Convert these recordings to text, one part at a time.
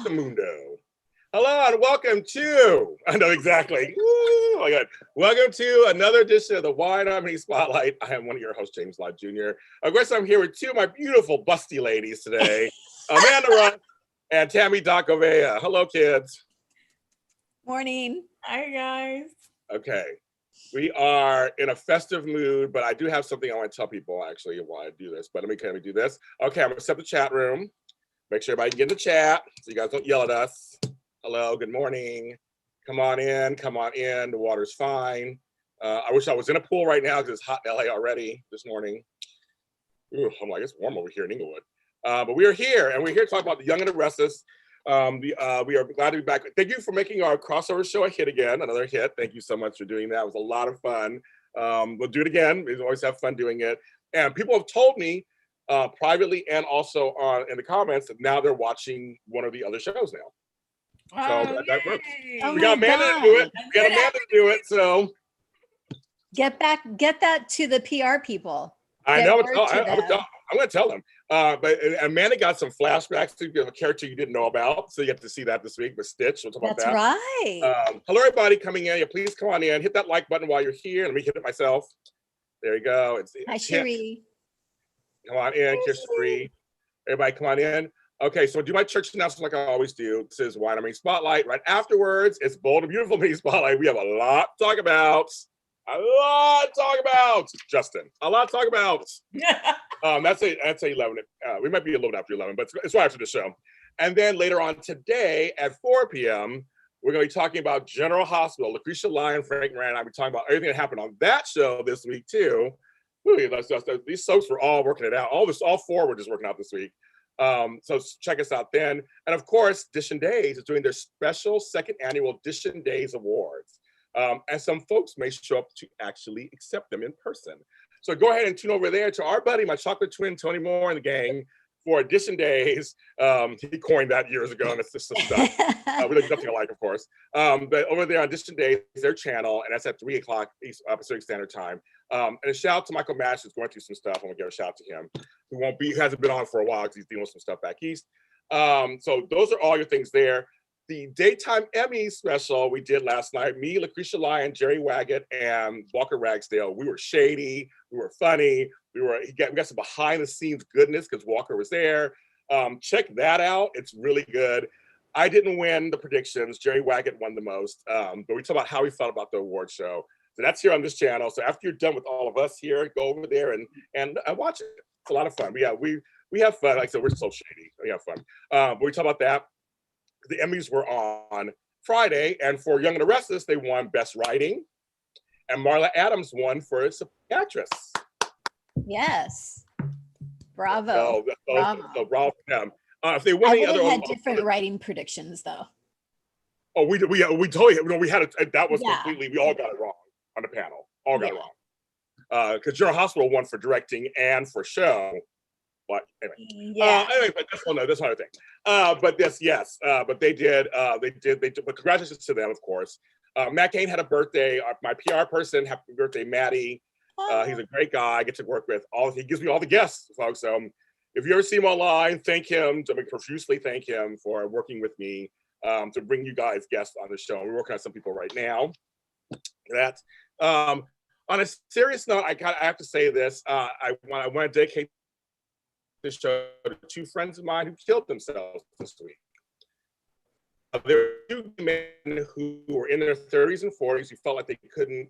Mundo. Hello and welcome to, I know exactly, oh my God. Welcome to another edition of the Wine on Me Spotlight. I am one of your hosts, James Lott Jr. Of course, I'm here with two of my beautiful busty ladies today, Amanda Russ and Tami Goveia. Hello, kids. Morning. Hi, guys. Okay, we are in a festive mood, but I do have something I want to tell people actually while I do this, but let me do this. Okay, I'm gonna set the chat room. Make sure everybody can get in the chat so you guys don't yell at us. Hello, good morning. Come on in, the water's fine. I wish I was in a pool right now because it's hot in LA already this morning. Ooh, I'm like, it's warm over here in Inglewood. But we are here, and we're here to talk about The Young and the Restless. We are glad to be back. Thank you for making our crossover show a hit again, another hit. Thank you so much for doing that. It was a lot of fun. We'll do it again. We always have fun doing it. And people have told me privately and also in the comments that now they're watching one of the other shows now. So that works. Oh We got Amanda to do it. We got Amanda to do it. So get that to the PR people. I know. I'm going to tell them. But Amanda got some flashbacks to a character you didn't know about. So you have to see that this week with Stitch. We'll talk about that. That's right. Hello, everybody coming in. Yeah, please come on in. Hit that like button while you're here. Let me hit it myself. There you go. Hi, Cherie. Come on in, Cherie. Everybody come on in. Okay, so do my church announcement like I always do. This is Wine on Me Spotlight. Right afterwards, it's Bold and Beautiful Me Spotlight. We have a lot to talk about. Justin. A lot to talk about. That's 11. We might be a little bit after 11, but it's right after the show. And then later on today at 4 p.m., we're going to be talking about General Hospital. Lucretia Lyon, Frank Moran, and I will be talking about everything that happened on that show this week too. These folks were all working it out. All four were just working out this week. So check us out then. And of course, Dishin Days is doing their special second annual Dishin Days Awards. And some folks may show up to actually accept them in person. So go ahead and tune over there to our buddy, my chocolate twin, Tony Moore and the gang for Dishin Days. He coined that years ago and it's just some stuff. We look nothing alike, of course. But over there on Dishin Days, their channel, and that's at 3 o'clock Pacific Standard Time. And a shout out to Michael Mash, who's going through some stuff. I'm gonna give a shout out to him. Who hasn't been on for a while because he's dealing with some stuff back east. So those are all your things there. The daytime Emmy special we did last night, me, Lucretia Lyon, Jerry Waggett, and Walker Ragsdale. We were shady, we were funny, we got some behind the scenes goodness because Walker was there. Check that out, it's really good. I didn't win the predictions, Jerry Waggett won the most, but we talk about how we felt about the award show. So that's here on this channel. So after you're done with all of us here, go over there and watch it. It's a lot of fun. We have fun. Like I said, we're so shady. We have fun. But we talk about that. The Emmys were on Friday, and for Young and the Restless, they won Best Writing, and Marla Adams won for Actress. Yes. Bravo. So bravo for them. If they won I had different writing predictions, though. Oh, we totally, we had it. That was completely, we all got it wrong on the panel. All got it wrong. Because General Hospital won for directing and for show. But anyway, but that's another thing. But they did. But congratulations to them, of course. Matt Kane had a birthday. My PR person, happy birthday, Matty. He's a great guy. I get to work with. He gives me all the guests, folks. So if you ever see him online, thank him. Profusely thank him for working with me to bring you guys guests on the show. We're working on some people right now. On a serious note, I have to say this. I want to dedicate this show to two friends of mine who killed themselves this week. There were two men who were in their 30s and 40s who felt like they couldn't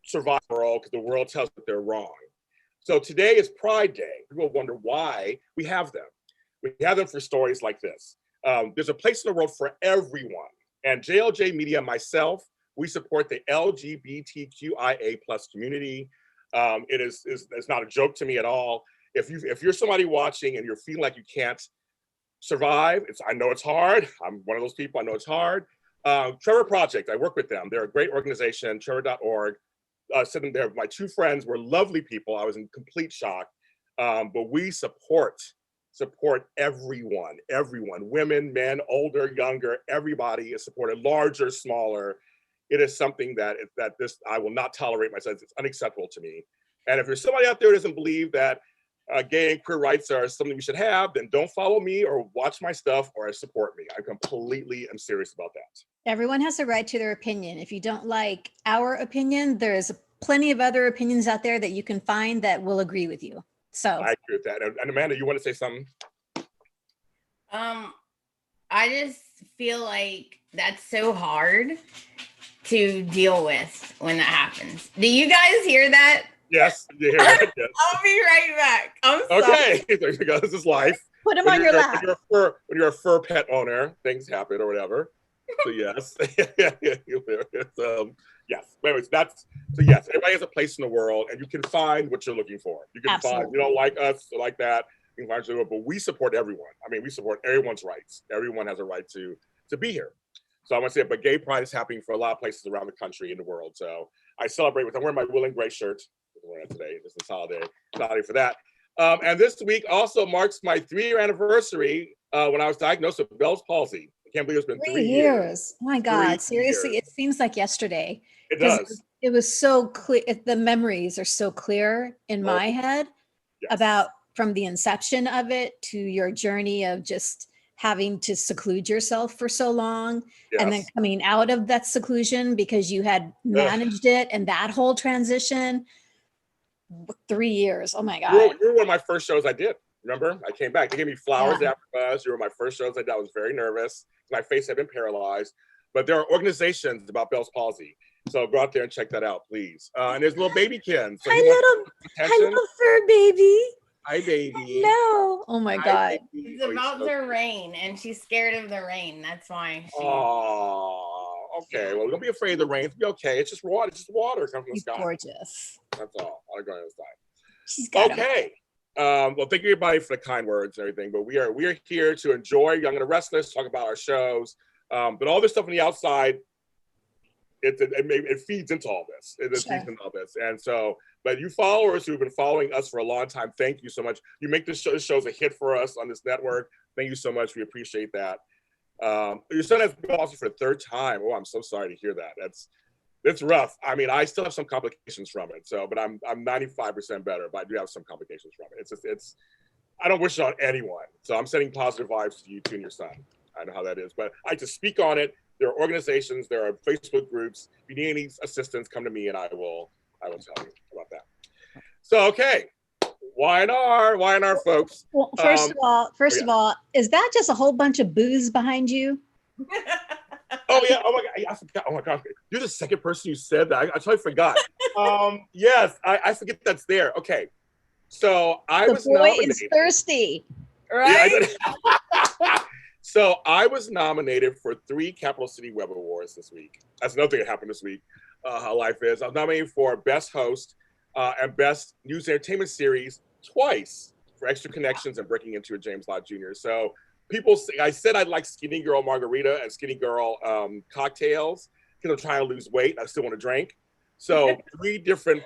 survive the world because the world tells them they're wrong. So today is Pride Day. People wonder why we have them. We have them for stories like this. There's a place in the world for everyone. And JLJ Media, myself, we support the LGBTQIA+ community. It's not a joke to me at all. If you're somebody watching and you're feeling like you can't survive, I know it's hard. I'm one of those people. I know it's hard. Trevor Project, I work with them. They're a great organization, trevor.org. Sitting there, my two friends were lovely people. I was in complete shock. But we support everyone, women, men, older, younger, everybody is supported, larger, smaller. It is something that I will not tolerate myself. It's unacceptable to me. And if there's somebody out there who doesn't believe that gay and queer rights are something we should have, then don't follow me or watch my stuff or support me. I completely am serious about that. Everyone has a right to their opinion. If you don't like our opinion, there's plenty of other opinions out there that you can find that will agree with you. So I agree with that. And Amanda, you want to say something? I just feel like that's so hard to deal with when that happens. Do you guys hear that? Yes, you hear that? Yes. I'll be right back. I'm sorry. Okay, there you go. This is life. put them on your lap. When you're a fur pet owner, things happen or whatever. So yes, yes. Anyways, yes. Everybody has a place in the world, and you can find what you're looking for. You can Absolutely. find, you don't like us or like that. You can find your, but we support everyone. I mean, we support everyone's rights. Everyone has a right to be here. So I want to say, but gay pride is happening for a lot of places around the country and the world. So I celebrate with. I'm wearing my Will and Grace shirt. I'm wearing it today. This is holiday for that. And this week also marks my 3-year anniversary when I was diagnosed with Bell's palsy. I can't believe it's been 3 years. Oh my God. Seriously, it seems like yesterday. It does. It was so clear. The memories are so clear in my head about from the inception of it to your journey of just having to seclude yourself for so long and then coming out of that seclusion because you had managed it and that whole transition. 3 years. Oh my God. You were one of my first shows I did. Remember? I came back. They gave me flowers after Buzz. You were my first shows I did. I was very nervous. My face had been paralyzed. But there are organizations about Bell's palsy. So go out there and check that out, please. And there's little baby Ken. So hi, little fur baby. Hi, baby. No. Oh my God. It's about the rain, and she's scared of the rain. That's why. Oh, okay. Well, don't be afraid of the rain. It'll be okay. It's just water. It's just water coming from the sky. Gorgeous. That's all. I'll go inside. She's got okay. Well, thank you everybody for the kind words and everything. But we are here to enjoy Young and the Restless, talk about our shows. But all this stuff on the outside, it feeds into all this. It feeds into all this. And so, but you followers who've been following us for a long time, thank you so much. You make this show's a hit for us on this network. Thank you so much. We appreciate that. Your son has been palsy for the 3rd time. Oh, I'm so sorry to hear that. It's rough. I mean, I still have some complications from it. So, but I'm 95% better, but I do have some complications from it. It's I don't wish it on anyone. So I'm sending positive vibes to you too and your son. I know how that is, but I like to speak on it. There are organizations, there are Facebook groups. If you need any assistance, come to me and I will tell you about that. So, okay. YNR, folks. Well, first of all, is that just a whole bunch of booze behind you? Oh yeah. Oh my God. I forgot. Oh my God. You're the second person who said that. I totally forgot. Yes, I forget that's there. Okay. So I was nominated. Is thirsty, right? Yeah, so I was nominated for 3 Capital City Web Awards this week. That's another thing that happened this week. How life is. I was nominated for Best Host and Best News Entertainment Series twice for Extra Connections and Breaking Into a James Lott Jr. So people say, I said I'd like Skinny Girl Margarita and Skinny Girl cocktails because I'm trying to lose weight. I still want to drink. So 3 different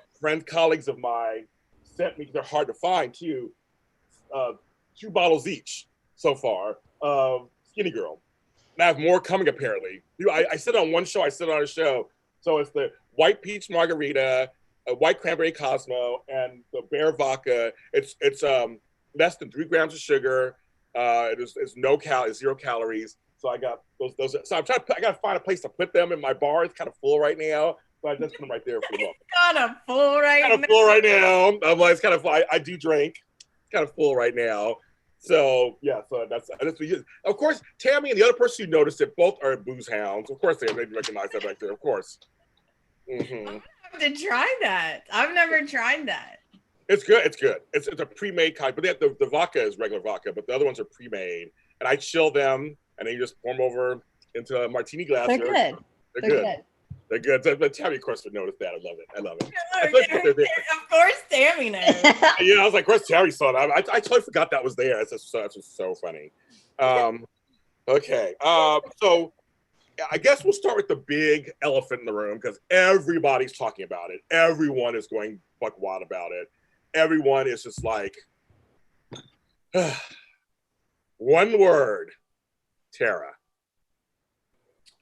colleagues of mine sent me, they're hard to find too, 2 bottles each so far of Skinny Girl. And I have more coming apparently. I said on one show, I said on a show. So it's the white peach margarita, a white cranberry Cosmo, and the Bear vodka. It's less than 3 grams of sugar. It's 0 calories. So I got those. So I got to find a place to put them in my bar. It's kind of full right now. So I just put them right there for the moment. Kind of full right now. I'm like, it's kind of full. I do drink. It's kind of full right now. So yeah, so that's of course Tami and the other person who noticed it both are booze hounds. Of course they recognize that back there. Of course. Mm-hmm. I have to try that. I've never tried that. It's good. It's a pre-made kind, but the vodka is regular vodka, but the other ones are pre-made. And I chill them, and then you just pour them over into a martini glass. They're good. They're good. But Tami, of course, would notice that. I love it. Of course, Tami knows. Yeah, I was like, of course, Tami saw that. I totally forgot that was there. That's just so funny. Okay. So I guess we'll start with the big elephant in the room because everybody's talking about it. Everyone is going buck wild about it. Everyone is just like, one word, Tara.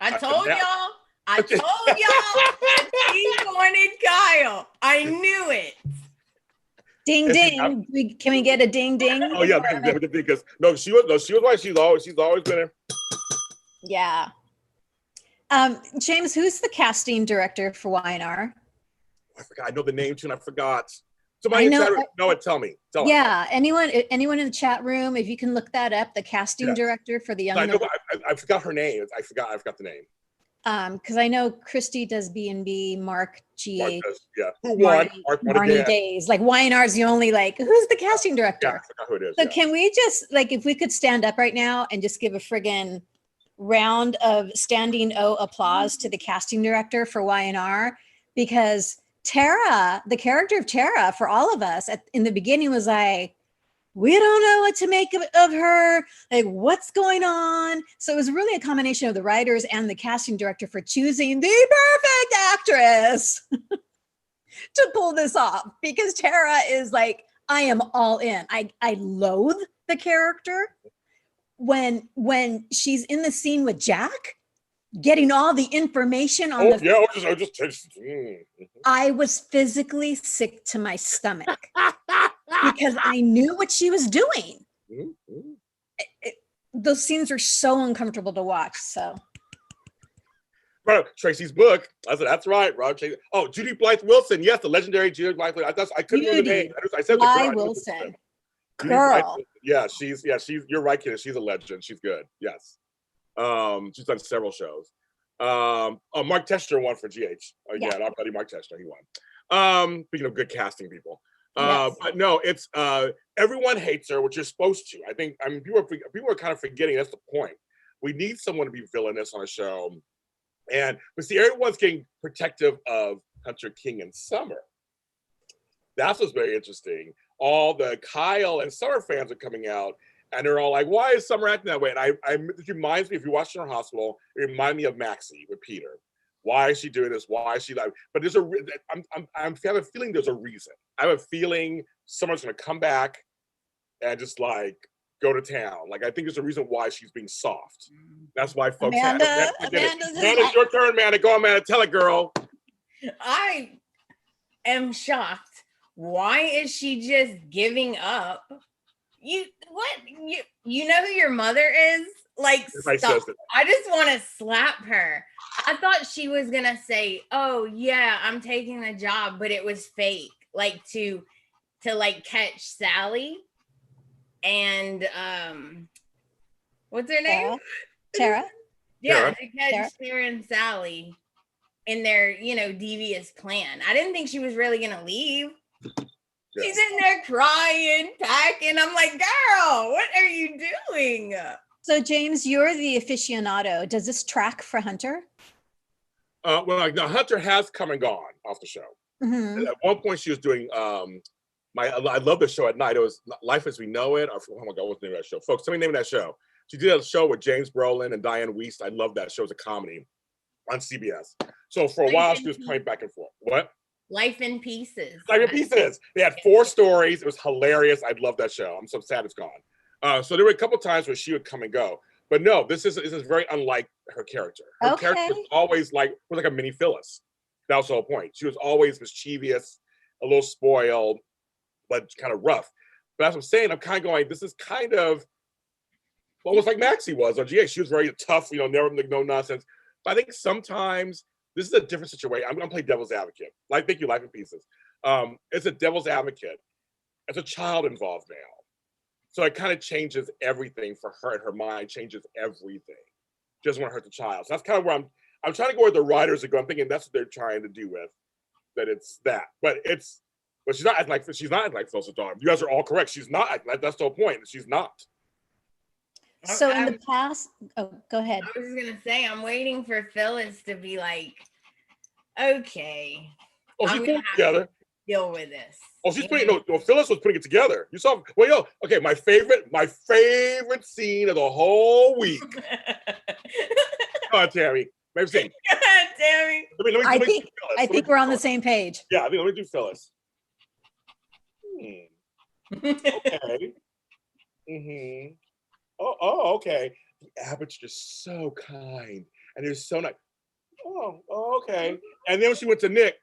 I told y'all that he wanted Kyle. I knew it. Ding ding. Can we get a ding ding? Oh yeah, because she was right. She's always been in. Yeah. James, who's the casting director for YNR? I forgot. I know the name too, and I forgot. Somebody in the chat room know it. Tell me. Anyone in the chat room, if you can look that up, the casting director for The Young. I forgot her name. I forgot the name. Because I know Christy does B&B, Mark G. Who won? Marnie Days. Like YNR's the only who's the casting director? Yeah, I forgot who it is. So can we just if we could stand up right now and just give a friggin' round of standing O applause to the casting director for YNR, because Tara, the character of Tara, for all of us in the beginning was like, we don't know what to make of her, like what's going on. So it was really a combination of the writers and the casting director for choosing the perfect actress to pull this off, because Tara is like, I am all in. I loathe the character. When she's in the scene with Jack, getting all the information on I was physically sick to my stomach because I knew what she was doing. Those scenes are so uncomfortable to watch. So, Tracy's book. I said that's right, Rob. Oh, Judy Blythe Wilson. Yes, the legendary Judy Blythe. I couldn't remember the name. I said the girl. Wilson. Girl. Yeah, she's. You're right, kid. She's a legend. She's good. Yes. She's done several shows. Mark Tester won for GH. Our buddy Mark Tester, he won. Speaking of good casting people. But no, it's everyone hates her, which you're supposed to. I mean, people are kind of forgetting that's the point. We need someone to be villainous on a show. But see, everyone's getting protective of Hunter King and Summer. That's what's very interesting. All the Kyle and Summer fans are coming out, and they're all like, "Why is Summer acting that way?" And it reminds me, if you watch General Hospital, it reminds me of Maxie with Peter. Why is she doing this? Why is she like? But there's I have a feeling there's a reason. I have a feeling Summer's gonna come back and just go to town. I think there's a reason why she's being soft. That's why folks. Amanda, it's your turn, Amanda. Go on, Amanda. Tell it, girl. I am shocked. Why is she just giving up? You know who your mother is? Stop. I just want to slap her. I thought she was gonna say, "Oh yeah, I'm taking the job," but it was fake, to catch Sally and what's her name? Tara. Yeah, to catch Tara and Sally in their devious plan. I didn't think she was really gonna leave. Yeah. She's in there crying, packing. I'm like, girl, what are you doing? So, James, you're the aficionado. Does this track for Hunter? Now Hunter has come and gone off the show. Mm-hmm. At one point, she was doing I love the show at night. It was Life as We Know It. Oh my God, what's the name of that show? Folks, tell me the name of that show. She did a show with James Brolin and Diane Wiest. I love that show. It's a comedy on CBS. So for a while, she was coming back and forth. What? Life in Pieces. Life in Pieces. They had 4 stories. It was hilarious. I love that show. I'm so sad it's gone. So there were a couple times where she would come and go. But no, this is very unlike her character. Her character was always like a mini Phyllis. That was the whole point. She was always mischievous, a little spoiled, but kind of rough. But that's what I'm saying. I'm kind of going, this is kind of almost like Maxie was on GA. She was very tough, never no nonsense. But I think sometimes this is a different situation. I'm going to play devil's advocate. Thank you, Life in Pieces. It's a devil's advocate. There's a child involved now. So it kind of changes everything for her, and her mind changes everything. She doesn't want to hurt the child. So that's kind of where I'm trying to go where the writers are going. I'm thinking that's what they're trying to do with that. It's that. But she's not acting like Phyllis' daughter. You guys are all correct. She's not acting like, that's the whole point. She's not. So in the past, go ahead. I was gonna say I'm waiting for Phyllis to be like, okay. Oh, she's putting it together. Deal with this. Oh, she's putting Phyllis was putting it together. You saw okay, my favorite scene of the whole week. Come on, Tami. Maybe scene. Come on, Tami. I think we're on the same page. Yeah, let me do Phyllis. Okay. Mm-hmm. Oh, okay. The Abbott's just so kind, and they're so nice. Oh, okay. And then when she went to Nick,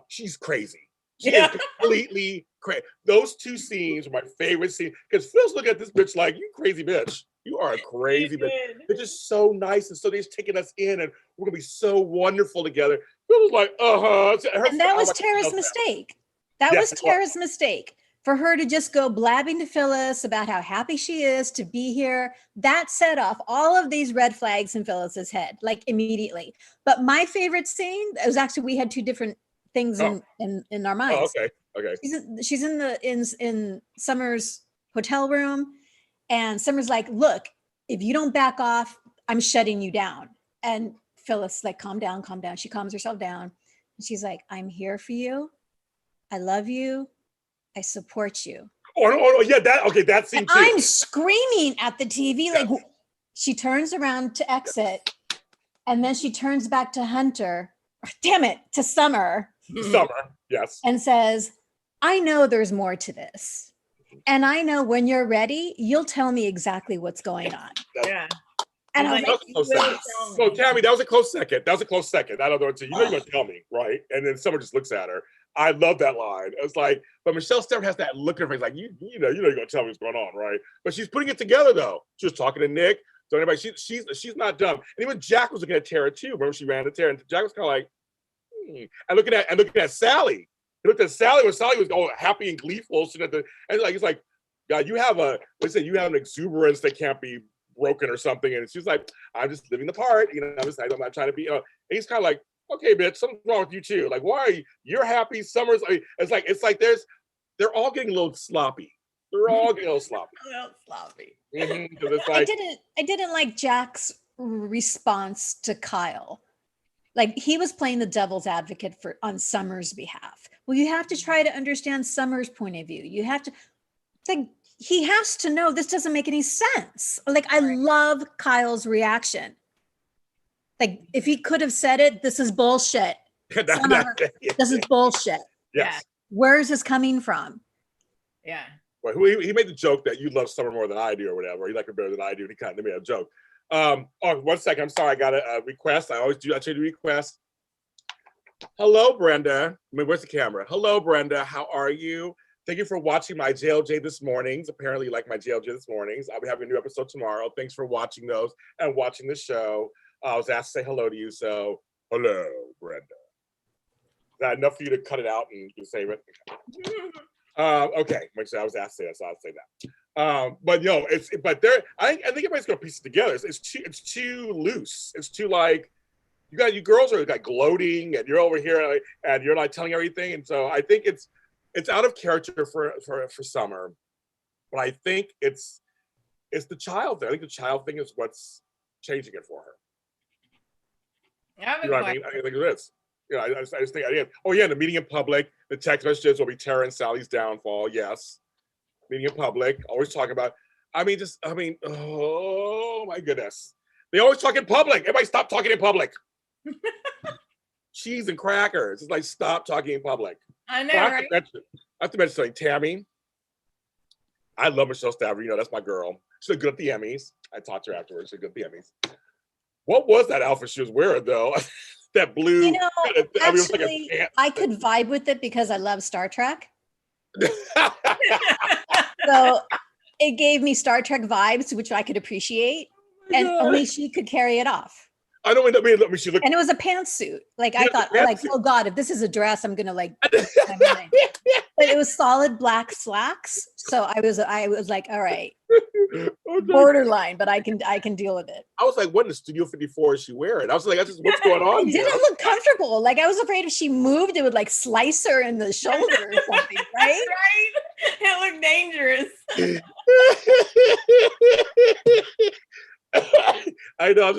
she's crazy. She is completely crazy. Those two scenes are my favorite scenes because Phil's looking at this bitch like, you crazy bitch. You are a crazy bitch. They're just so nice, and so they're just taking us in, and we're gonna be so wonderful together. Phil was like, and that was Tara's mistake. That was Tara's mistake. For her to just go blabbing to Phyllis about how happy she is to be here, that set off all of these red flags in Phyllis's head, like immediately. But my favorite scene, it was actually, we had two different things in our minds. Oh, okay. She's in Summer's hotel room, and Summer's like, look, if you don't back off, I'm shutting you down. And Phyllis like, calm down. She calms herself down. And she's like, I'm here for you. I love you. I support you. Oh, yeah, that scene too. I'm screaming at the TV, like she turns around to exit, and then she turns back to Hunter, to Summer. Yes. And says, I know there's more to this. And I know when you're ready, you'll tell me exactly what's going on. Yeah. And I was like, so Tami, that was a close second. I don't know what to, you're gonna tell me, right? And then someone just looks at her. I love that line. It's like, but Michelle Stephan has that look in her face, like you know you're gonna tell me what's going on, right? But she's putting it together though. She was talking to Nick. So anybody, she's not dumb. And even Jack was looking at Tara too. Remember she ran to Tara, and Jack was kind of like, and looking at Sally. He looked at Sally when Sally was all happy and gleeful, sitting at the, and like it's like, God, you have an exuberance that can't be broken or something. And she's like, I'm just living the part, I'm not trying to be. And he's kind of like, okay, bitch, something's wrong with you too. Like, why are you? You're happy. Summer's. It's like they're all getting a little sloppy. They're all getting a little sloppy. It's like, I didn't like Jack's response to Kyle. Like he was playing the devil's advocate on Summer's behalf. Well, you have to try to understand Summer's point of view. You have to, like, he has to know this doesn't make any sense. Like, I love Kyle's reaction. Like, if he could have said it, this is bullshit. This is bullshit. Yes. Where is this coming from? Yeah. Well, he made the joke that you love Summer more than I do or whatever. You like her better than I do. And he kind of made a joke. 1 second. I'm sorry. I got a request. I change the request. Hello, Brenda. Where's the camera? Hello, Brenda. How are you? Thank you for watching my JLJ this mornings. Apparently you like my JLJ this mornings. I'll be having a new episode tomorrow. Thanks for watching those and watching the show. I was asked to say hello to you. So hello, Brenda. Is that enough for you to cut it out and you can save it? Okay. I was asked to say that, so I'll say that. But I think everybody's gonna piece it together. It's too loose. It's too like, you girls are like gloating and you're over here and you're like telling everything. And so I think it's out of character for Summer, but I think it's the child thing. I think the child thing is what's changing it for her. I mean? I think it is. I just think the meeting in public, the text messages will be Tara and Sally's downfall. Yes, meeting in public, always talking about. Oh my goodness, they always talk in public. Everybody stop talking in public. Cheese and crackers. It's like, stop talking in public. I know, right? I have to mention something. Tami, I love Michelle Stephan. That's my girl. She's good at the Emmys. I talked to her afterwards. She's good at the Emmys. What was that outfit she was wearing, though? That blue. I could vibe with it because I love Star Trek. So it gave me Star Trek vibes, which I could appreciate. And only she could carry it off. I don't mean she looked, and it was a pantsuit. Like I thought, oh God, if this is a dress, I'm gonna like. But it was solid black slacks, so I was like, all right, borderline, but I can deal with it. I was like, what in the Studio 54 is she wearing? I was like, what's going on? It didn't look comfortable. Like I was afraid if she moved, it would like slice her in the shoulder or something, right? Right. It looked dangerous. I know.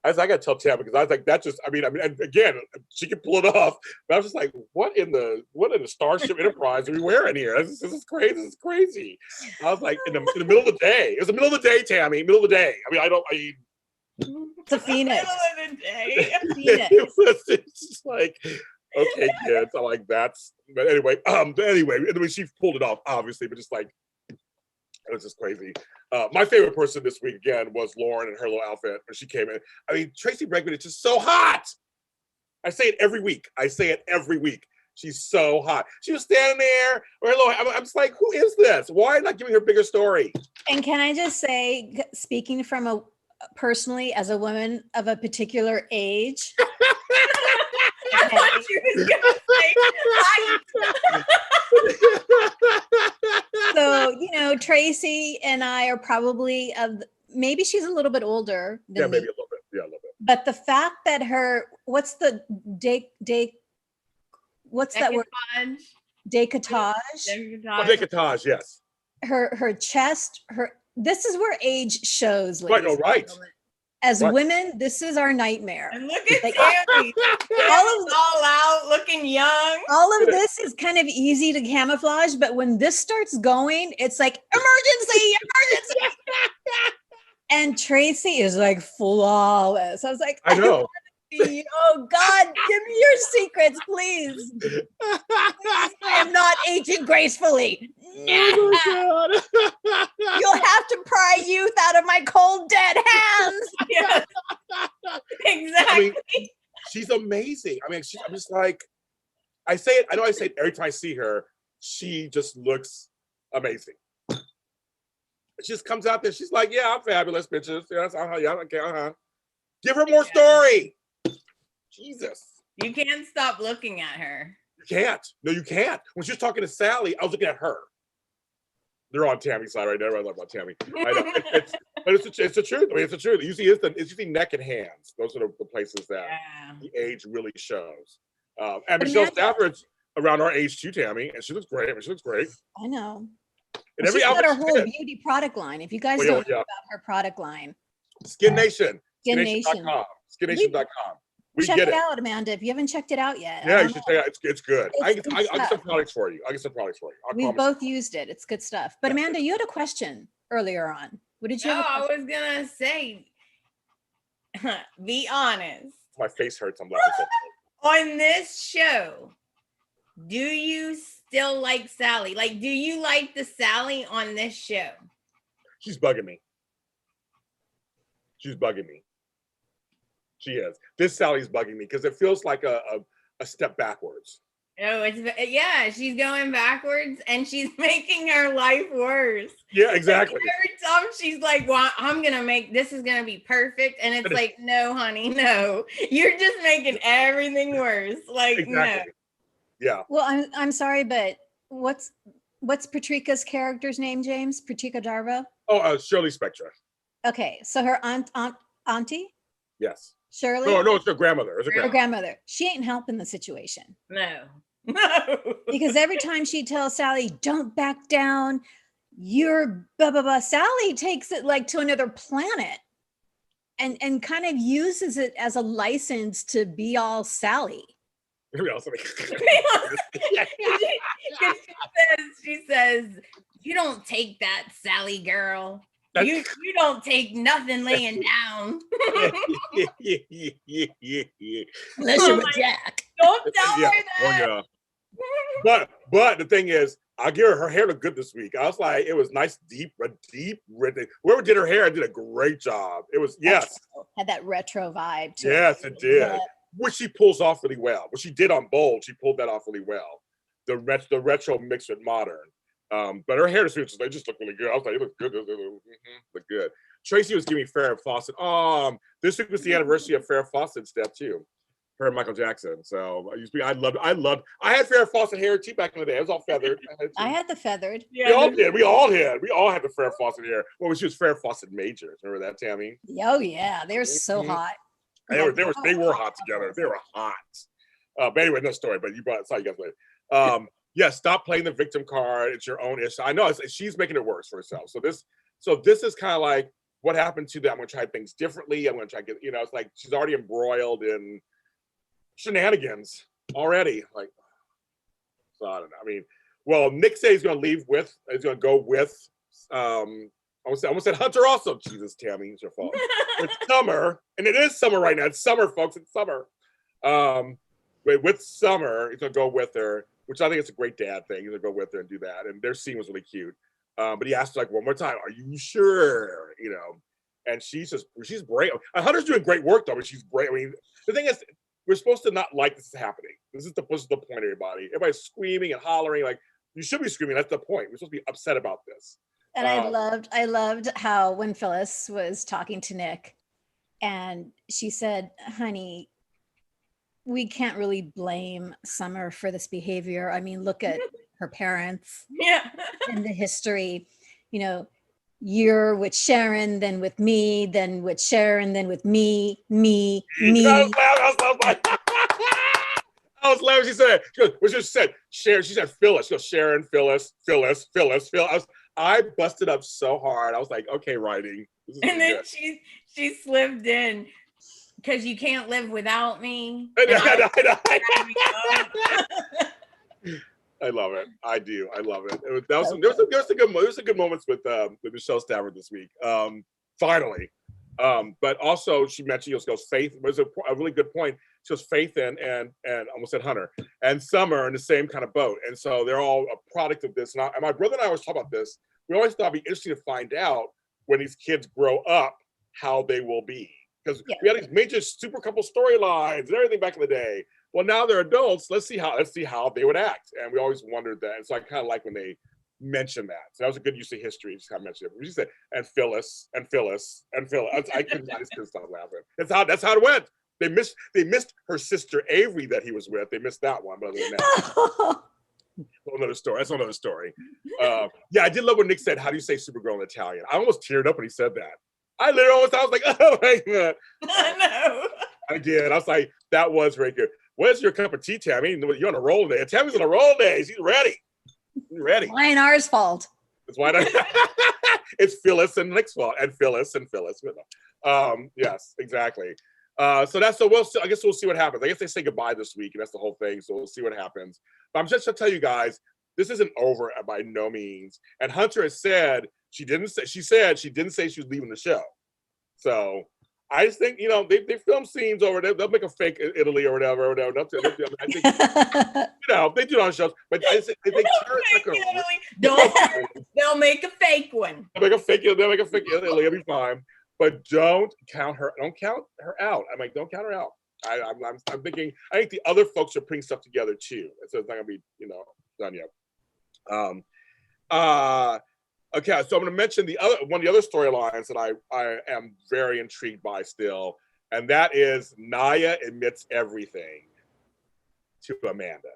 I gotta tell Tami because I was like, and again, she can pull it off. But I was just like, what in the Starship Enterprise are we wearing here? This is crazy. This is crazy. I was like, in the middle of the day. It was the middle of the day, Tami. Middle of the day. It's a Phoenix. Middle of the day. It's just like, okay, kids. I'm like, that's. But anyway, she pulled it off, obviously, but just like, it was just crazy. My favorite person this week again was Lauren and her little outfit when she came in. Tracy Bregman is just so hot. I say it every week. She's so hot. She was standing there. I'm just like, who is this? Why not giving her a bigger story? And can I just say, speaking from personally as a woman of a particular age. I thought she was gonna say So, Tracy and I are probably maybe she's a little bit older than maybe me. a little bit. Yeah, a little bit. But the fact that what's the what's that word? Decolletage. Decolletage, yes. Her chest, this is where age shows. Right, right. As women, this is our nightmare. And look at Tami. all out, looking young. All of this is kind of easy to camouflage, but when this starts going, it's like emergency. And Tracy is like flawless. I was like, I know. Oh God, give me your secrets, please. I am not aging gracefully. Oh You'll have to pry youth out of my cold, dead hands. Yes. Exactly. She's amazing. I'm just like, I say it. I know I say it every time I see her. She just looks amazing. She just comes out there. She's like, yeah, I'm fabulous, bitches. Yes, okay, Give her more story. Jesus. You can't stop looking at her. You can't. No, you can't. When she was talking to Sally, I was looking at her. They're on Tami's side right now. I love about Tami. I know. But it's the truth. It's the truth. It's usually neck and hands. Those are the places that the age really shows. And Michelle Stafford's around our age too, Tami, and she looks great. She looks great. I know. And she's got her whole beauty product line. If you guys don't know about her product line, Skin Nation. SkinNation.com. SkinNation.com. Check it out, Amanda. If you haven't checked it out yet. Yeah, you should check it out. It's good. I'll get some products for you. We've both used it. It's good stuff. But Amanda, you had a question earlier on. What did you have? I was gonna say, be honest. My face hurts. I'm laughing. On this show, do you still like Sally? Like, do you like the Sally on this show? She's bugging me. She is. This Sally's bugging me because it feels like a step backwards. Oh, she's going backwards and she's making her life worse. Yeah, exactly. Like every time she's like, well, this is gonna be perfect. And it's like, no, honey, no. You're just making everything worse. Like, exactly. No. Yeah. Well, I'm sorry, but what's Patrika's character's name, James? Patrika Darbo? Oh, Shirley Spectra. Okay, so her auntie? Yes. Shirley? No, it's her grandmother. Her grandmother. She ain't helping the situation. No. Because every time she tells Sally, don't back down, you're blah, blah, blah. Sally takes it like to another planet and kind of uses it as a license to be all Sally. She says, you don't take that, Sally girl. You don't take nothing laying down. Unless you're with Jack. Don't tell her that. Oh, yeah. But the thing is, I'll give her hair looked good this week. I was like, it was nice, deep red. Whoever did her hair did a great job. It was, yes. Had that retro vibe to it. It did. Which she pulls off really well. What she did on Bold, she pulled that off really well. The retro mixed with modern. But her hair just looked really good. I was like, it looks good. Look good. Tracy was giving me Farrah Fawcett. This week was the anniversary of Farrah Fawcett's death too. Her and Michael I had Farrah Fawcett hair too back in the day. It was all feathered. I had the feathered. Yeah, we all had the Farrah Fawcett hair. Well, she was Farrah Fawcett Majors. Remember that, Tami? Oh yeah, they were so hot. They were hot together. They were hot. But anyway, no story. But saw you guys later. Yeah, stop playing the victim card. It's your own issue. I know she's making it worse for herself. So this is kind of like what happened to that. I'm going to try things differently. I'm going to try to get, it's like she's already embroiled in shenanigans already. Like, so I don't know. I mean, well, Nick said he's going to go with, I almost said Hunter also. Jesus, Tami, it's your fault. It's summer, and it is summer right now. It's summer, folks. It's summer. With Summer, he's going to go with her, which I think is a great dad thing. He's going to go with her and do that. And their scene was really cute. But he asked her, like, one more time, are you sure? And she's brave. Hunter's doing great work, though, but she's brave. I mean, the thing is, we're supposed to not like this is happening. This is the point, everybody. Everybody's screaming and hollering. Like, you should be screaming. That's the point. We're supposed to be upset about this. And I loved how when Phyllis was talking to Nick and she said, honey, we can't really blame Summer for this behavior. I mean, look at her parents. Yeah. And the history, you know, you're with Sharon, then with me, then with Sharon, then with me. I was laughing. She said, what she said, Sharon, she said Phyllis. She goes, Sharon, Phyllis. I busted up so hard. I was like, okay, writing. And then she slipped in, because you can't live without me. I love it. I do. I love it. There was some good moments with Michelle Stafford this week. Finally. But also she mentioned, she goes, Faith was a really good point. She goes, Faith and almost said Hunter and Summer are in the same kind of boat. And so they're all a product of this. And my brother and I always talk about this. We always thought it'd be interesting to find out when these kids grow up, how they will be. Because we had these major super couple storylines and everything back in the day. Well, now they're adults. Let's see how they would act. And we always wondered that. And so I kind of like when they mention that. So that was a good use of history. Just kind of mention it. She said, and Phyllis. I just couldn't stop laughing. That's how it went. They missed her sister Avery that he was with. They missed that one, but other than that. Another story. That's another story. I did love when Nick said, how do you say Supergirl in Italian? I almost teared up when he said that. I was like, oh my God. I know. I did. I was like, that was very good. Where's your cup of tea, Tami? You're on a roll day. Tami's on a roll day. She's ready. She's ready. Why ain't ours fault? It's why not. It's Phyllis and Nick's fault. And Phyllis. Yes, exactly. I guess we'll see what happens. I guess they say goodbye this week, and that's the whole thing. So we'll see what happens. But I'm just to tell you guys, this isn't over by no means. And Hunter has said she said she didn't say she was leaving the show. So I just think, they film scenes over there. They'll make a fake Italy or whatever. I think, they do it on shows. But I just, they they'll make a fake one. They'll make a fake Italy. It'll be fine. But don't count her out. I'm like, don't count her out. I'm thinking, I think the other folks are putting stuff together too. So it's not gonna be, done yet. Okay, so I'm gonna mention one of the other storylines that I am very intrigued by still, and that is Naya admits everything to Amanda.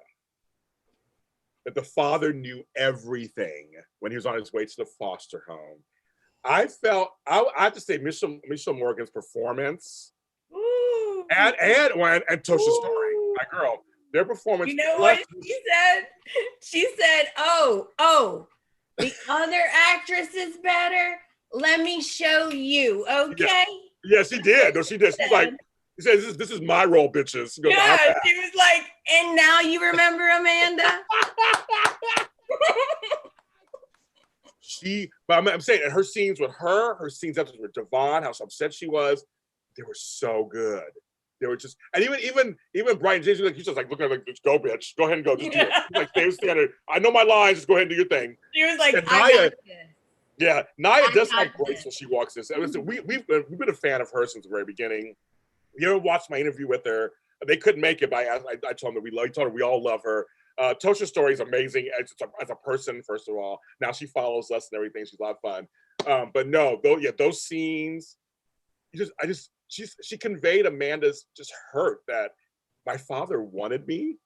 That the father knew everything when he was on his way to the foster home. I have to say Michelle Morgan's performance and Tosha's story, my girl, their performance. You know what she said? She said, oh, the other actress is better. Let me show you, okay? Yeah, she did. No, she did. She's like, she said, this is my role, bitches. She goes, she was like, and now you remember Amanda? But I'm saying, and her scenes with her scenes after with Devon, how upset she was, they were so good. They were just, and even Brian James, he's just like, look at her, like, just go, bitch, go ahead and go, just do it. He's like, stay standard. I know my lines, just go ahead and do your thing. She was like, Naya does have grace when she walks this. We've been a fan of her since the very beginning. You ever watched my interview with her? They couldn't make it, but I told them we all love her. Tosha's story is amazing as a person, first of all. Now she follows us and everything. She's a lot of fun. But no, those scenes, she conveyed Amanda's just hurt that my father wanted me.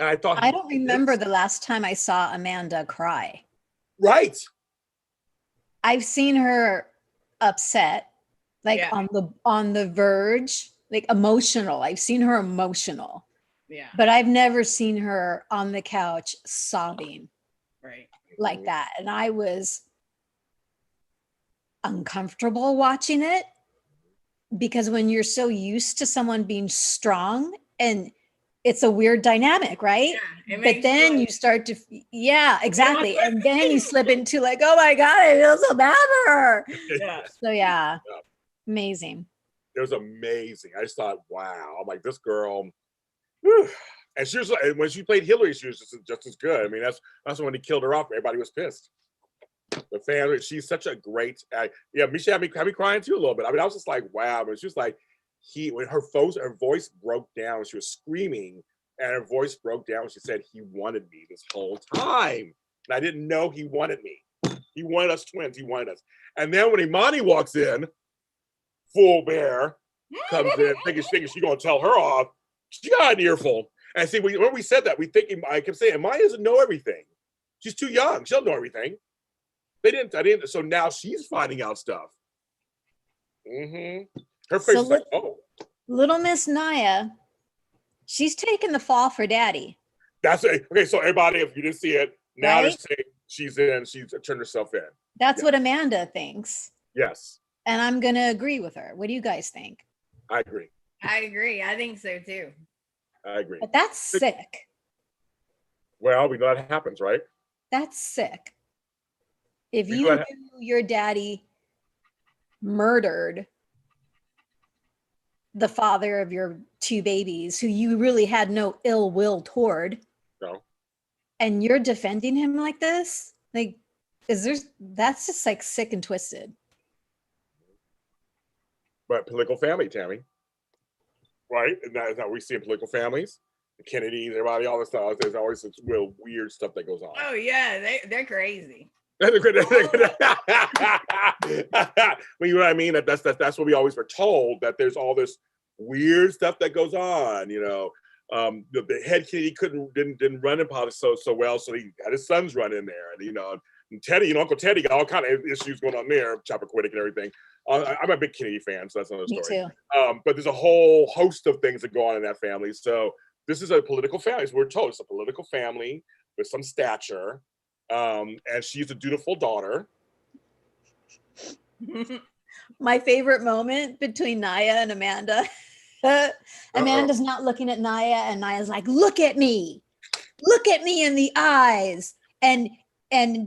And I thought, I don't remember the last time I saw Amanda cry. Right. I've seen her upset, like on the verge, like emotional. I've seen her emotional. Yeah. But I've never seen her on the couch sobbing. Right. Like that. And I was uncomfortable watching it because when you're so used to someone being strong, and it's a weird dynamic, right? Yeah, but then you start to, exactly. And then you slip into like, oh my God, I feel so bad for her. Yeah. So amazing. It was amazing. I just thought, wow, I'm like, this girl. Whew. And she was like, when she played Hillary, she was just as good. I mean, that's when he killed her off. Everybody was pissed. The fan, she's such a great. Misha had me crying too a little bit. I mean, I was just like, wow. But she was like, when her voice broke down, she was screaming, and her voice broke down. She said, "He wanted me this whole time, and I didn't know he wanted me. He wanted us twins. He wanted us." And then when Imani walks in, full bear, comes in, thinking she's gonna tell her off, she got an earful. And see, when we said that, I kept saying, Imani doesn't know everything. She's too young. She doesn't know everything. I didn't. So now she's finding out stuff. Her face is like, oh. Little Miss Naya, she's taking the fall for daddy. That's it. Okay, so everybody, if you didn't see it, now they're Right? saying she's turned herself in. That's what Amanda thinks. Yes. And I'm going to agree with her. What do you guys think? I agree. I think so too. I agree. But that's sick. Well, we know that happens, right? That's sick. If you knew your daddy murdered the father of your two babies, who you really had no ill will toward, no, and you're defending him like this, like, that's just like sick and twisted. But political family, Tami, right? And that is how we see in political families. The Kennedys, everybody, all this stuff. There's always this real weird stuff that goes on. Oh yeah, they're crazy. Well, you know what I mean? That's what we always were told, that there's all this weird stuff that goes on. You know, the head Kennedy didn't run in politics so well, so he had his sons run in there, and and Teddy, Uncle Teddy got all kind of issues going on there, Chappaquiddick and everything. I'm a big Kennedy fan, so that's another story. Me too. But there's a whole host of things that go on in that family. So this is a political family. So we're told it's a political family with some stature. And she's a dutiful daughter. My favorite moment between Naya and Amanda. Amanda's not looking at Naya, and Naya's like, look at me in the eyes and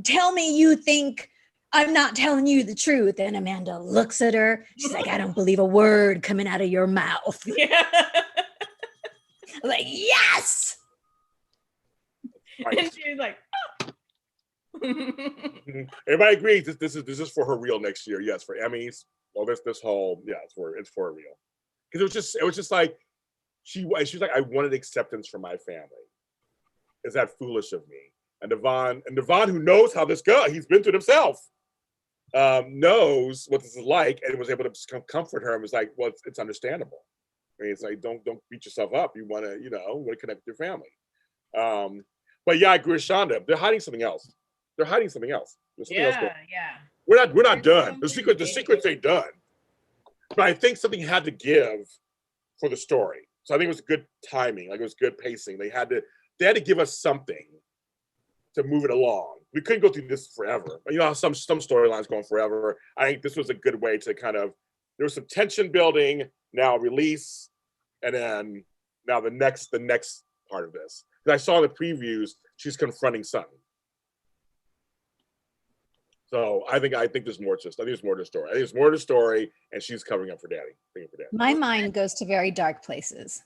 tell me you think I'm not telling you the truth. And Amanda looks at her. She's like, I don't believe a word coming out of your mouth. Yeah. I'm like, yes. Right. And she was like, oh. Everybody agrees this is for her real next year. Yes, for Emmys. Well, this whole it's for her real. Because it was just like she's like, I wanted acceptance from my family. Is that foolish of me? And Devon, who knows how this goes, he's been through it himself, knows what this is like, and was able to comfort her and was like, well, it's understandable. I mean, it's like, don't beat yourself up. You want to connect with your family. But yeah, I agree with Shonda. They're hiding something else. There's something else Yeah. We're not done. The secrets ain't done. But I think something had to give for the story. So I think it was good timing. Like, it was good pacing. They had to give us something to move it along. We couldn't go through this forever. But you know how some storylines go on forever. I think this was a good way to there was some tension building, now release, and then now the next part of this. Because I saw in the previews, she's confronting something. So I think there's more to this. I think there's more to the story. I think there's more to the story, and she's covering up for Daddy. My mind goes to very dark places.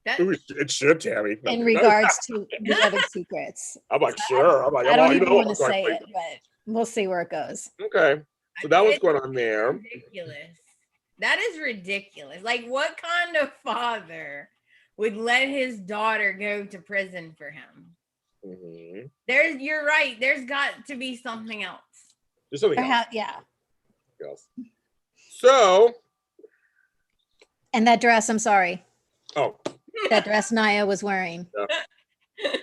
It should, Tami. In regards to the other secrets. I'm like, sure. I'm like, I don't even want to say it, but we'll see where it goes. Okay. So that was going on there. Ridiculous. That is ridiculous. Like, what kind of father would let his daughter go to prison for him? Mm-hmm. You're right. There's got to be something else. There's something else. Yeah. Yes. So. And that dress, I'm sorry. Oh. That dress Naya was wearing. Yeah.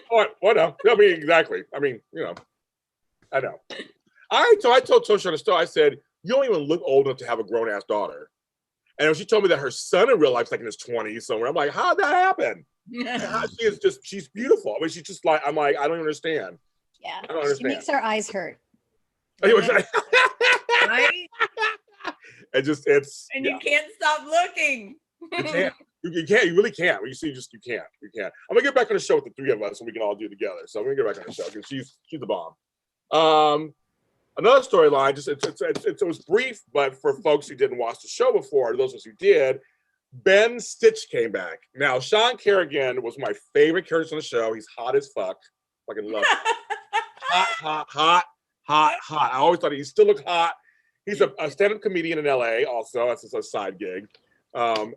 What? No. I mean, exactly. I mean, I know. So I told Tosha on the store, I said, you don't even look old enough to have a grown-ass daughter. And she told me that her son in real life's like in his 20s somewhere. I'm like, how'd that happen? She's beautiful. I mean, she's just like, I'm like, I don't understand. Yeah. I don't understand. She makes our eyes hurt. Right? And you can't stop looking. You can't. You can't. You really can't. You see, you can't. You can't. I'm gonna get back on the show with the three of us, and we can all do it together. So I'm gonna get back on the show because she's the bomb. Another storyline. It was brief, but for folks who didn't watch the show before, those of us who did, Ben Stitch came back. Now, Sean Kerrigan was my favorite character on the show. He's hot as fuck. Fucking love him. Hot. I always thought he still looked hot. He's a stand-up comedian in LA also. That's a side gig.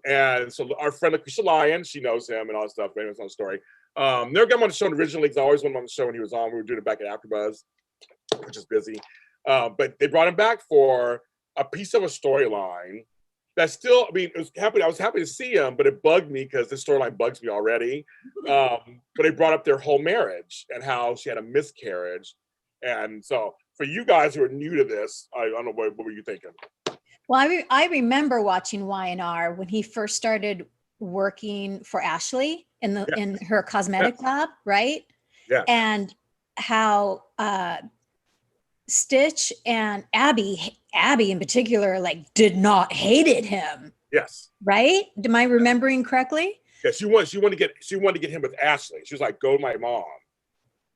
And so our friend Lucretia Lyon, she knows him and all that stuff. Famous on the story. Never got him on the show originally because I always wanted him on the show when he was on. We were doing it back at AfterBuzz, which is busy. But they brought him back for a piece of a storyline that still, I mean, I was happy to see him, but it bugged me because this storyline bugs me already. But they brought up their whole marriage and how she had a miscarriage. And so for you guys who are new to this, I don't know, what were you thinking? Well, I remember watching Y&R when he first started working for Ashley in her cosmetic lab, right? Yeah. And how Stitch and Abby in particular, like, did not hated him. Yes. Right? Am I remembering correctly? Yeah, she wanted to get him with Ashley. She was like, "Go to my mom."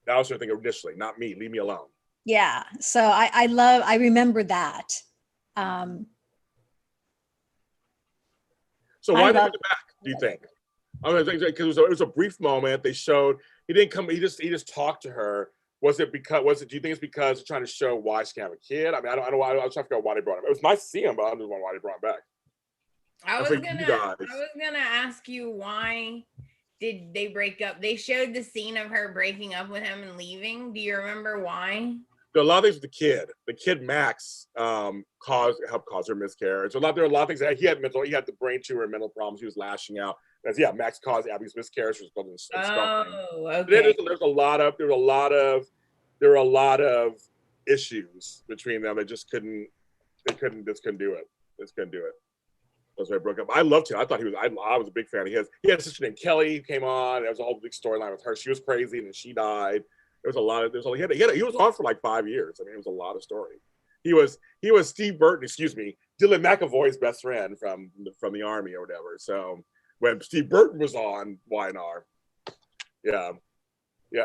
That was her thing initially, not me. Leave me alone. Yeah. So I remember that. So why did they bring it back, do you think? I mean, because it was a brief moment. They showed he didn't come. He just talked to her. Do you think it's because they're trying to show why she can't have a kid? I mean, I don't know why. I was trying to figure out why they brought him. It was nice to see him, but I don't know why they brought him back. I was gonna ask you, why did they break up? They showed the scene of her breaking up with him and leaving. Do you remember why? There are a lot of things with the kid. The kid Max helped cause her miscarriage. There are a lot of things that he had the brain tumor and mental problems. He was lashing out. Max caused Abby's miscarriage. Okay. There were a lot of issues between them. They couldn't do it. That's why I broke up. I loved him. I was a big fan. He had a sister named Kelly who came on. There was a whole big storyline with her. She was crazy and then she died. He was on for like 5 years. I mean, it was a lot of story. He was Steve Burton, Dylan McAvoy's best friend from the Army or whatever. So when Steve Burton was on Y&R, yeah,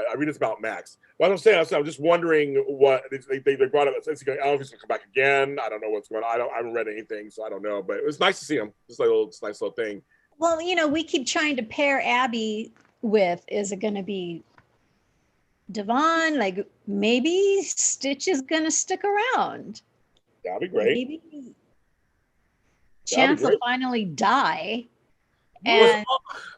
I mean, it's about Max. What I'm saying, I'm just wondering what they brought up. I don't know if he's gonna come back again. I don't know what's going on. I haven't read anything, so I don't know. But it was nice to see him. Just like it's a nice little thing. Well, we keep trying to pair Abby with. Is it going to be Devon? Like, maybe Stitch is going to stick around. That'd be great. Maybe Chance will finally die. And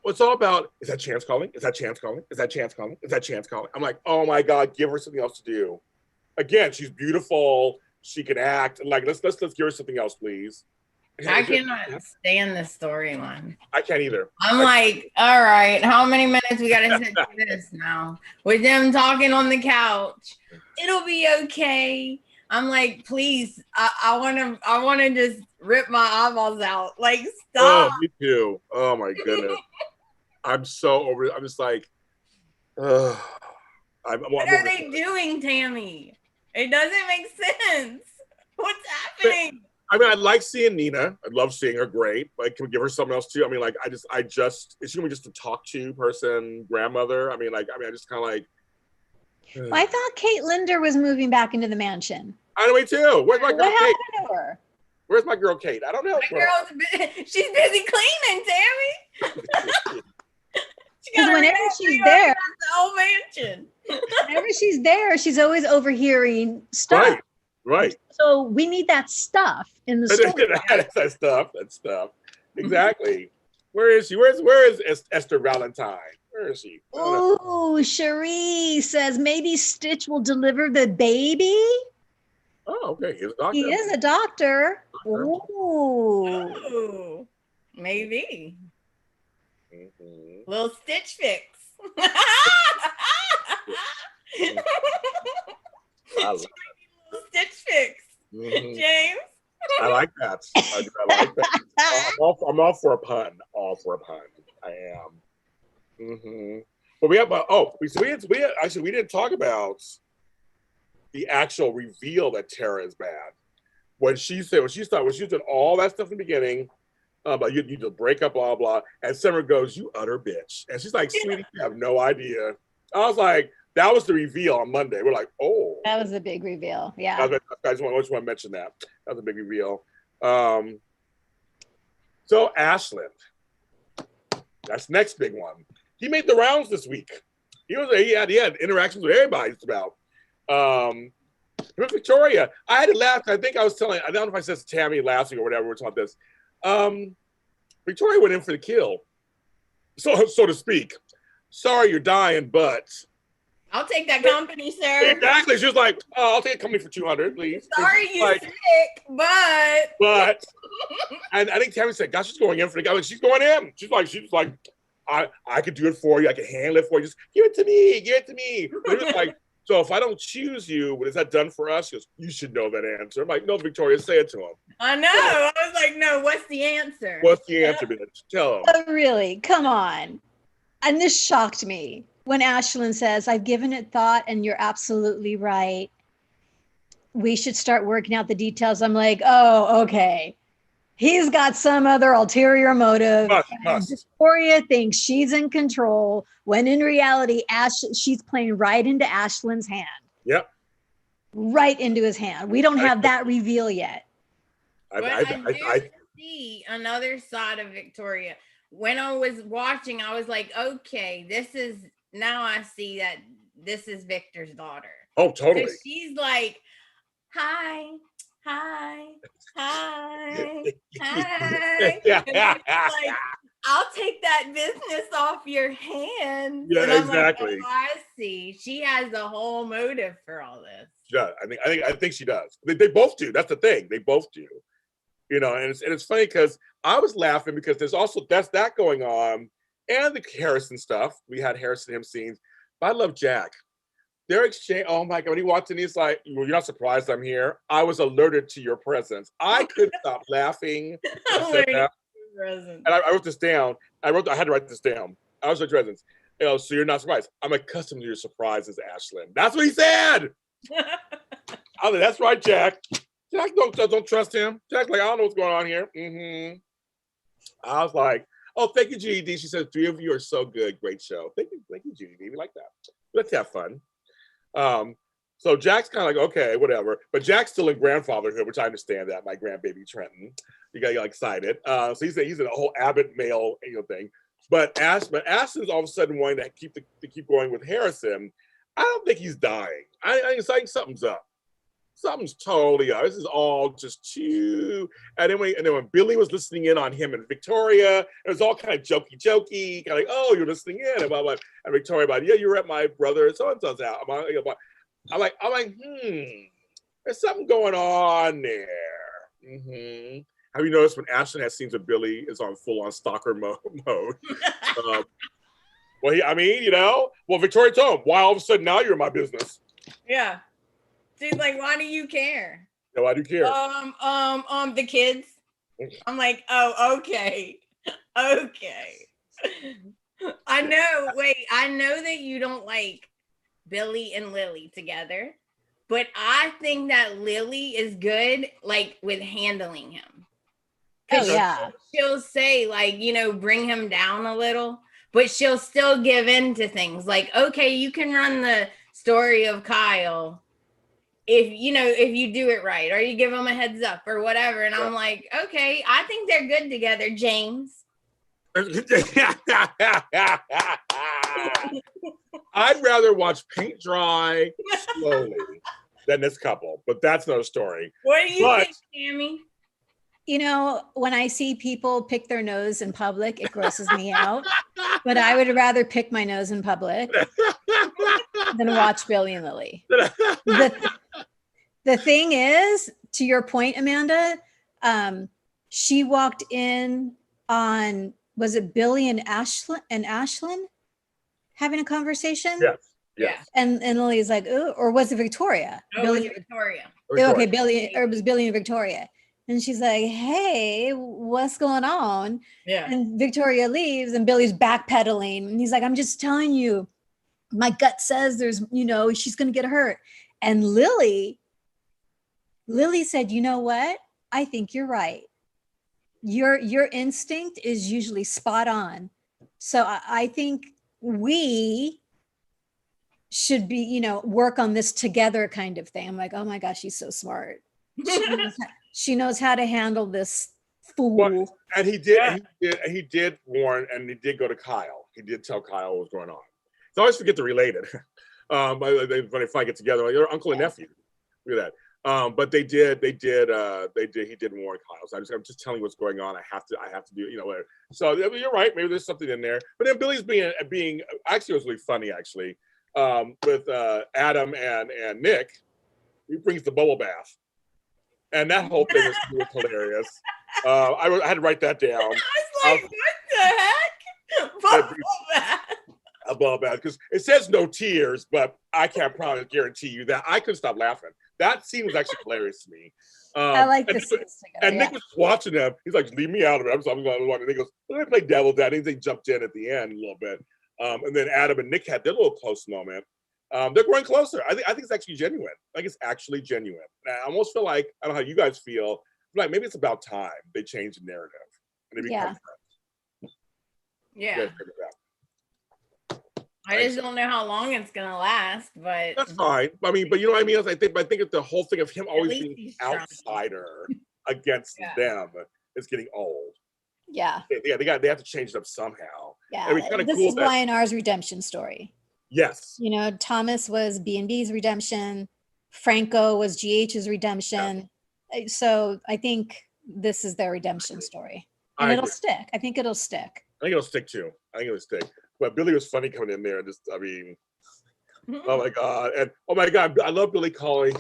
it's all about, is that Chance calling? Is that Chance calling? Is that Chance calling? Is that Chance calling? I'm like, oh my God, give her something else to do. Again, she's beautiful. She can act. Like, let's give her something else, please. I cannot stand this storyline. I can't either. I'm like, all right, how many minutes we gotta sit through this now? With them talking on the couch. It'll be okay. I'm like, please, I wanna just rip my eyeballs out. Like, stop. Oh, me too. Oh my goodness. I'm so over it. I'm just like, what are they doing, Tami? It doesn't make sense. What's happening? I mean, I like seeing Nina. I love seeing her. Great. Like, can we give her something else too? I mean, like, is she gonna be just a talk to person, grandmother? I just kind of like. Well, I thought Kate Linder was moving back into the mansion. I know, me too. Where's my girl What Kate? happened to her? Where's my girl Kate? I don't know. She's busy cleaning, Tami. Because whenever she's there, the whole mansion. Whenever she's there, she's always overhearing stuff. Right. So we need that stuff in the story. That stuff. Exactly. Where is she? Where is Esther Valentine? Where is she? Oh, Cherie says maybe Stitch will deliver the baby. Oh, okay. He's a doctor. He is a doctor. Oh, maybe. Little Stitch fix. Stitch fix. James. I like that. I like that. I'm all for a pun. I am. But we didn't talk about the actual reveal that Tara is bad. When she was doing all that stuff in the beginning, but you need to break up, blah blah. And Summer goes, "You utter bitch," and she's like, "Sweetie, you have no idea." I was like, that was the reveal on Monday. We're like, oh, that was a big reveal. Yeah, I just want to mention that. That was a big reveal. So Ashland, that's next big one. He made the rounds this week. He had interactions with everybody just about. Victoria, I had to laugh. I think I was telling, I don't know if I said to Tami last week or whatever, we're talking about this. Victoria went in for the kill, so to speak. Sorry, you're dying, but I'll take that company, sir. Exactly. She was like, "Oh, I'll take a company for 200, please." Sorry, you like, sick, but and I think Tami said, "Gosh, she's going in for the guy." Like, she's going in. She's like, I could do it for you. I can handle it for you. Just give it to me. Give it to me. Like, so if I don't choose you, what is that done for us? She goes, you should know that answer. I'm like, no, Victoria, say it to him. I know. I was like, no, what's the answer? What's the answer, bitch? Tell him. Oh, really? Come on. And this shocked me when Ashlyn says, I've given it thought and you're absolutely right. We should start working out the details. I'm like, oh, okay. He's got some other ulterior motive. Must. Victoria thinks she's in control when in reality, she's playing right into Ashlyn's hand. Yep. Right into his hand. We don't have that reveal yet. I see another side of Victoria. When I was watching, I was like, okay, now I see that this is Victor's daughter. Oh, totally. So she's like, hi. Yeah. Like, I'll take that business off your hands. Yeah, exactly. Like, oh, I see. She has a whole motive for all this. Yeah, I think she does. They both do. That's the thing. They both do. You know, and it's funny because I was laughing because there's also that going on, and the Harrison stuff. We had Harrison him scenes. But I love Jack. Their exchange, oh my God, when he walked in, he's like, well, you're not surprised I'm here. I was alerted to your presence. I couldn't stop laughing. And I wrote this down. I had to write this down. I was your presence. You know, so you're not surprised. I'm accustomed to your surprises, Ashlyn. That's what he said. I was like, that's right, Jack. Jack don't trust him. Jack's like, I don't know what's going on here. Mm-hmm. I was like, oh, thank you, GED. She said, 3 of you are so good. Great show. Thank you, GED. We like that. Let's have fun. So Jack's kind of like, okay, whatever. But Jack's still in grandfatherhood, which I understand that. My grandbaby Trenton, you got excited. So he's in a whole Abbott male thing. But Ashton's all of a sudden wanting to keep going with Harrison. I don't think he's dying. I think something's up. Something's totally up. This is all just too. And then when Billy was listening in on him and Victoria, it was all kind of jokey, kind of like, oh, you're listening in, and blah, blah. And Victoria, yeah, you were at my brother so and so's house. I'm like, there's something going on there. Mm-hmm. Have you noticed when Ashton has scenes with Billy is on full on stalker mode? Well, Victoria told him, why all of a sudden now you're in my business? Yeah. She's like, why do you care? No, I do care. The kids. I'm like, oh, okay. Okay. I know that you don't like Billy and Lily together, but I think that Lily is good, like, with handling him. Oh, yeah. She'll say, like, bring him down a little, but she'll still give in to things. Like, okay, you can run the story of Kyle if you do it right, or you give him a heads up or whatever. And I'm like, okay, I think they're good together, James. I'd rather watch paint dry slowly than this couple, but that's no story. What do you think, Tami? When I see people pick their nose in public, it grosses me out. But I would rather pick my nose in public than watch Billy and Lily. The thing is, to your point, Amanda, she walked in on, was it Billy and Ashlyn having a conversation? Yes. Yeah. And Lily's like, ooh, or was it Victoria? Oh, Billy and Victoria. Okay, it was Billy and Victoria. And she's like, hey, what's going on? Yeah. And Victoria leaves and Billy's backpedaling. And he's like, I'm just telling you, my gut says she's going to get hurt. And Lily said, you know what? I think you're right. Your instinct is usually spot on. So I think we should be, work on this together kind of thing. I'm like, oh my gosh, she's so smart. She knows how to handle this fool. Well, and he did warn, and he did go to Kyle. He did tell Kyle what was going on. So I always forget to relate it. When they finally get together, like, they're uncle and nephew. Look at that. But he did warn Kyle. So I'm just telling you what's going on. I have to do, whatever. So you're right. Maybe there's something in there. But then Billy's being actually, it was really funny actually. With Adam and Nick, he brings the bubble bath. And that whole thing was hilarious. I had to write that down. I was like, what the heck? Bubble bath. A bubble bath, because it says no tears, but I can't probably guarantee you that I couldn't stop laughing. That scene was actually hilarious to me. I like this. And Nick was watching them. He's like, leave me out of it. I'm going to watch. And he goes, let me play devil's advocate. They jumped in at the end a little bit. And then Adam and Nick had their little close moment. They're growing closer. I think it's actually genuine. Like, it's actually genuine. And I almost feel like, I don't know how you guys feel, like maybe it's about time they change the narrative and they become friends. Yeah. I just don't know how long it's gonna last, but that's fine. I mean, but you know what I mean? I think it's the whole thing of him always being outsider against them is getting old. Yeah. They have to change it up somehow. Yeah. This is Y&R's redemption story. Yes. Thomas was B&B's redemption. Franco was GH's redemption. Yeah. So I think this is their redemption story. And it'll stick. I think it'll stick. I think it'll stick too. But Billy was funny coming in there and just, oh my God. And oh my God, I love Billy calling,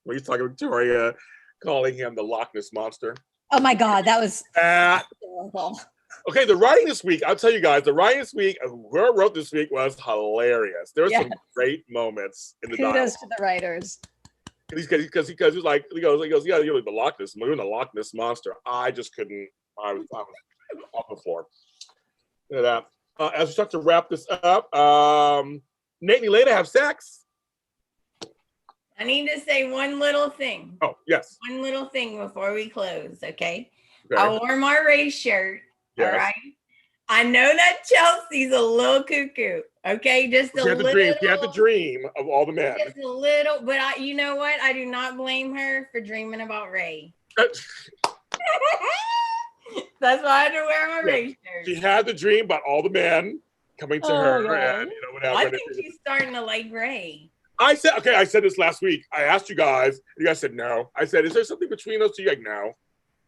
when he's talking to Victoria, calling him the Loch Ness Monster. Oh my God, that was horrible. Okay, the writing this week, I'll tell you guys, whoever wrote this week was hilarious. There were some great moments in the dialogue. Kudos to the writers. Because he goes, yeah, you're the Loch Ness, you're the Loch Ness Monster. I just couldn't, I was off the floor. As we start to wrap this up, Nate and Elena have sex. I need to say one little thing. Oh, yes. One little thing before we close, okay? I wore my Ray shirt, all right? I know that Chelsea's a little cuckoo, okay? Just a little. She had the dream of all the men. Just a little, but you know what? I do not blame her for dreaming about Ray. That's why I had to wear my Ray shirt. She had the dream about all the men coming to her, and whatever. I think she's starting to like Ray. I said this last week. I asked you guys. You guys said no. I said, is there something between us? You're like, no.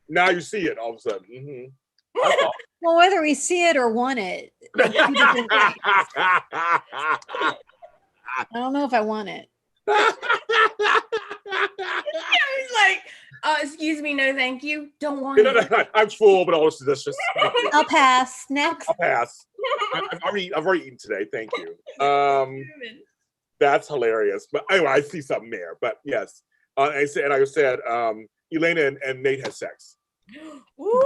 Now you see it all of a sudden. Mm-hmm. Well, whether we see it or want it. I don't know if I want it. I was like, excuse me, no thank you. Don't want it. I'm full, but all this just. I'll pass. Next. I'll pass. I've already eaten today. Thank you. That's hilarious. But anyway, I see something there. But yes, I said, Elena and Nate had sex. Ooh,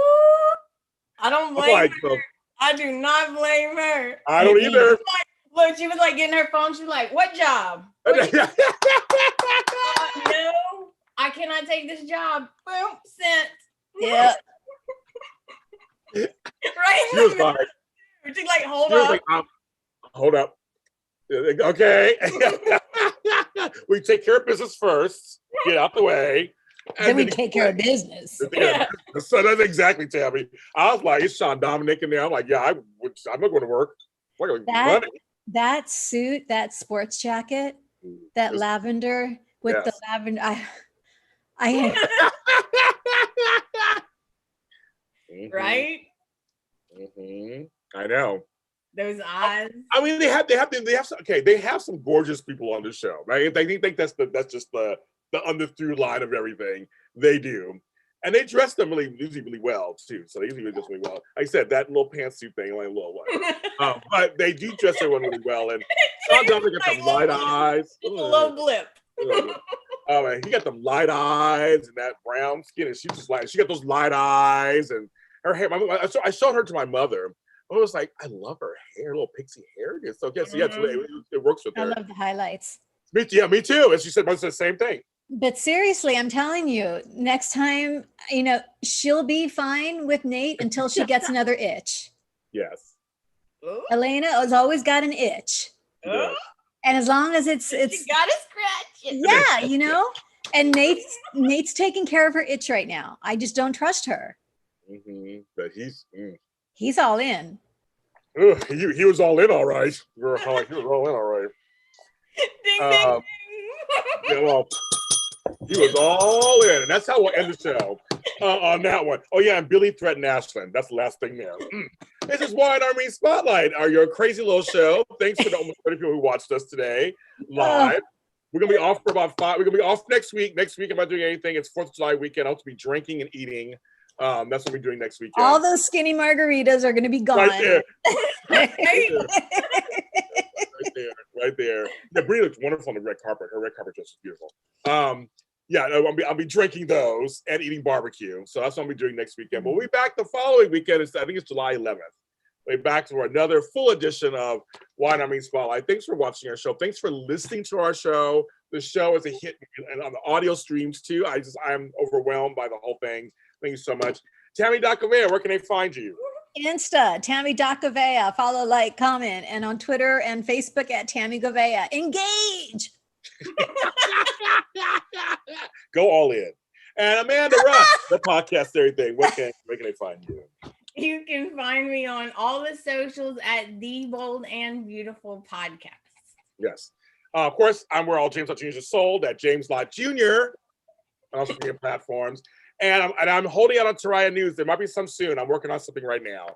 I don't blame her. I do not blame her. I don't either. Look, she was like getting her phone. She was like, "What job?" No, I cannot take this job. Boom, sent. Yeah. Right. She was like, she's like, hold up. Like, hold up. Okay. We take care of business first. Get out the way. Then we take care of business. So that's exactly, Tami. I was like, it's Sean Dominic in there. I'm like, yeah, I'm not going to work. That suit, that sports jacket, that lavender with the lavender. Right? Mm-hmm. I know. Those eyes. I mean, they have some gorgeous people on the show, right? They think that's just the under through line of everything they do, and they dress them usually well too. So they usually dress really well. Like I said, that little pantsuit thing, only a little one, but they do dress everyone really well. And Sean Dominic got them light eyes. It's a low blip. Oh man, he got them light eyes and that brown skin, and she got those light eyes and her hair. I showed her to my mother. I was like, I love her hair, little pixie hair. So yes, it works with her. I love the highlights. Me too. And she said the same thing. But seriously, I'm telling you, next time, she'll be fine with Nate until she gets another itch. Yes. Elena has always got an itch. Yes. And as long as it's you gotta scratch it. Yeah, and Nate's taking care of her itch right now. I just don't trust her. Mm-hmm. But he's all in. He was all in, all right. He was all in, all right. Ding, ding, ding. Yeah, well, He was all in, and that's how we'll end the show on that one. Oh yeah, and Billy threatened Ashland. That's the last thing there. This is Wine Army Spotlight, your crazy little show. Thanks for the almost 30 people who watched us today live. We're gonna be off for about 5. We're gonna be off next week. Next week, I'm not doing anything. It's 4th of July weekend. I'll be drinking and eating. That's what we're doing next weekend. All those skinny margaritas are gonna be gone. Right there. Right there. Yeah, Brie looks wonderful on the red carpet. Her red carpet dress is beautiful. Yeah, I'll be drinking those and eating barbecue. So that's what I'll be doing next weekend. But we'll be back the following weekend. I think it's July 11th. We'll be back for another full edition of Wine Army Spotlight. Thanks for watching our show. Thanks for listening to our show. The show is a hit, and on the audio streams too. I'm overwhelmed by the whole thing. Thank you so much. Tami.Goveia, where can they find you? Insta, Tami.Goveia. Follow, like, comment, and on Twitter and Facebook at Tami Goveia. Engage. Go all in. And Amanda Russ, the podcast, everything. Where can they find you? You can find me on all the socials at The Bold and Beautiful Podcast. Yes. Of course, I'm where all James Lott Jr. is sold, at James Lott Jr. on all social media platforms. And I'm holding out on Taraya News. There might be some soon. I'm working on something right now.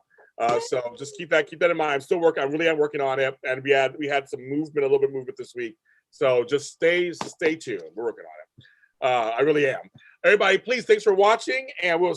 So just keep that in mind. I'm still working. I really am working on it. And we had some movement, a little bit of movement this week. So just stay tuned. We're working on it. I really am. Everybody, please, thanks for watching, and we'll